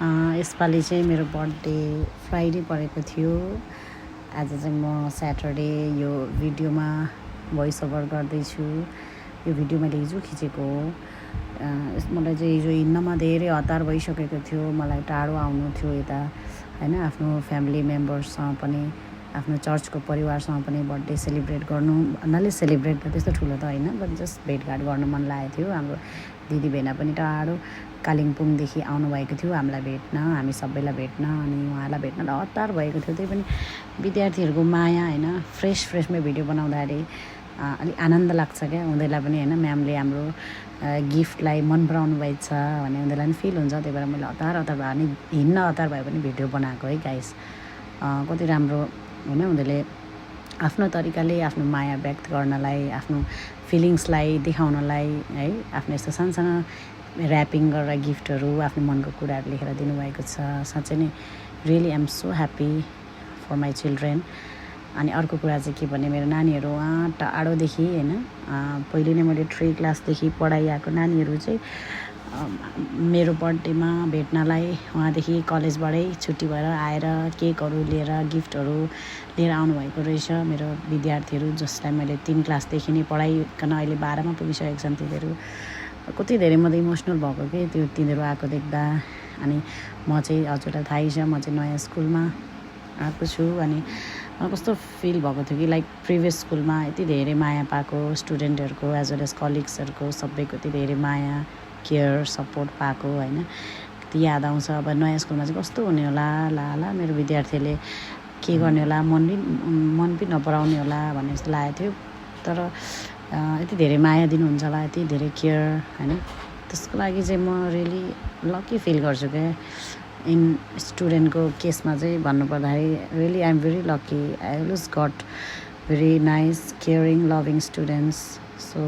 यसपालि चाहिँ मेरो बर्थडे फ्राइडे परेको थियो। आज चाहिँ म स्याटरडे यो भिडियोमा भोइस ओभर गर्दैछु। यो भिडियो मैले हिजो खिचेको हो। मलाई चाहिँ हिजो हिँड्नमा धेरै हतार भइसकेको थियो। मलाई टाढो आउनु थियो यता हैन, आफ्नो फ्यामिली मेम्बर्ससँग पनि, आफ्नो चर्चको परिवारसँग पनि बर्थडे सेलिब्रेट गर्नु भन्नाले सेलिब्रेट त त्यस्तो ठुलो त होइन, बट जस्ट भेटघाट गर्न मन लागेको थियो। हाम्रो दिदी बहिनी पनि टाढो कालिम्पोङदेखि आउनुभएको थियो हामीलाई भेट्न, हामी सबैलाई भेट्न, अनि उहाँलाई भेट्न हतार भएको थियो। त्यही पनि विद्यार्थीहरूको माया होइन, फ्रेसमै भिडियो बनाउँदाखेरि अलिक आनन्द लाग्छ क्या उनीहरूलाई पनि होइन। म्यामले हाम्रो गिफ्टलाई मन पराउनु भएको छ भने उनीहरूलाई पनि फिल हुन्छ। त्यही भएर मैले हतार भए पनि हिँड्न हतार भए पनि भिडियो बनाएको है गाइस। कति राम्रो होइन, उनीहरूले आफ्नो तरिकाले आफ्नो माया व्यक्त गर्नलाई, आफ्नो फिलिङ्सलाई देखाउनलाई है, आफ्नो यस्तो सानो ऱ्यापिङ गरेर गिफ्टहरू, आफ्नो मनको कुराहरू लेखेर दिनुभएको छ। साँच्चै नै really I am so happy for my children. अनि अर्को कुरा चाहिँ के भने, मेरो नानीहरू उहाँ टाढोदेखि होइन, पहिले नै मैले 3 क्लासदेखि पढाइआएको नानीहरू चाहिँ मेरो बर्थडेमा भेट्नलाई उहाँदेखि कलेजबाटै छुट्टी भएर आएर केकहरू लिएर, गिफ्टहरू लिएर आउनुभएको रहेछ। मेरो विद्यार्थीहरू जसलाई मैले 3 क्लासदेखि नै पढाइकन अहिले 12मा पुगिसकेको छन्, तिनीहरू कति धेरै म त इमोसनल भएको कि त्यो तिनीहरू आएको देख्दा। अनि म चाहिँ हजुरलाई थाहै छ, म चाहिँ नयाँ स्कुलमा आएको छु। अनि मलाई कस्तो फिल भएको थियो कि लाइक प्रिभियस स्कुलमा यति धेरै माया पाएको स्टुडेन्टहरूको एज वेल एज कलिग्सहरूको सबैको यति धेरै माया, केयर, सपोर्ट पाएको होइन, कति याद आउँछ। अब नयाँ स्कुलमा चाहिँ कस्तो हुने होला, ला मेरो विद्यार्थीले के गर्ने होला, मन पनि नपराउने होला भन्ने जस्तो लागेको थियो। तर यति धेरै माया दिनुहुन्छ होला, यति धेरै केयर होइन, त्यसको लागि चाहिँ म रियली लकी फिल गर्छु क्या। इन स्टुडेन्टको केसमा चाहिँ भन्नुपर्दाखेरि really I am very lucky. I always got very nice, caring, loving students. So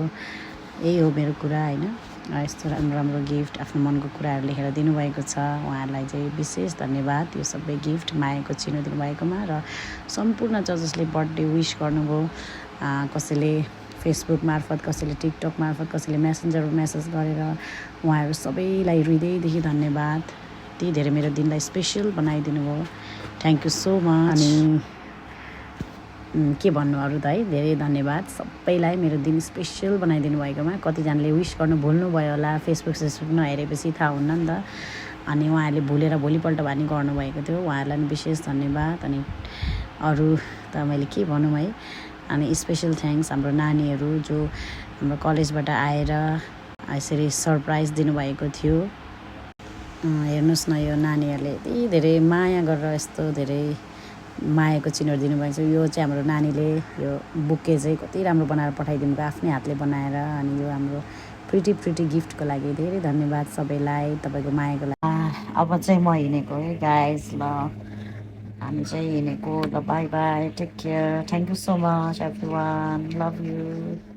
यही हो मेरो कुरा होइन। यस्तो राम्रो गिफ्ट, आफ्नो मनको कुराहरू लेखेर दिनुभएको छ। उहाँहरूलाई चाहिँ विशेष धन्यवाद यो सबै गिफ्ट, मायाको चिनो दिनुभएकोमा। र सम्पूर्ण जसले बर्थडे विस गर्नुभयो, कसैले फेसबुक मार्फत, कसैले टिकटक मार्फत, कसैले मेसेन्जर मेसेज गरेर, उहाँहरू सबैलाई हृदयदेखि धन्यवाद। यति धेरै मेरो दिनलाई स्पेसल बनाइदिनु भयो। Thank you so much. अनि के भन्नु अरू त है, धेरै धन्यवाद सबैलाई मेरो दिन स्पेसल बनाइदिनु भएकोमा। कतिजनाले विस गर्नु भुल्नुभयो होला, फेसबुक नहेरेपछि थाहा हुन्न नि त। अनि उहाँहरूले भुलेर भोलिपल्ट भए नि गर्नुभएको थियो, उहाँहरूलाई पनि विशेष धन्यवाद। अनि अरू त मैले के भनौँ है। अनि स्पेसल थ्याङ्क्स हाम्रो नानीहरू जो हाम्रो कलेजबाट आएर यसरी सरप्राइज दिनुभएको थियो। हेर्नुहोस् न, यो नानीहरूले यति धेरै माया गरेर यस्तो धेरै मायाको चिनहरू दिनुभएको छ। यो चाहिँ हाम्रो नानीले यो बुके चाहिँ कति राम्रो बनाएर पठाइदिनु भयो, आफ्नै हातले बनाएर। अनि यो हाम्रो प्रिटी गिफ्टको लागि धेरै धन्यवाद सबैलाई, तपाईँको मायाको लागि। अब चाहिँ म हिँडेको है गाइज, ल हामी चाहिँ हिँडेको। ल bye bye, take care, thank you so much everyone, love you.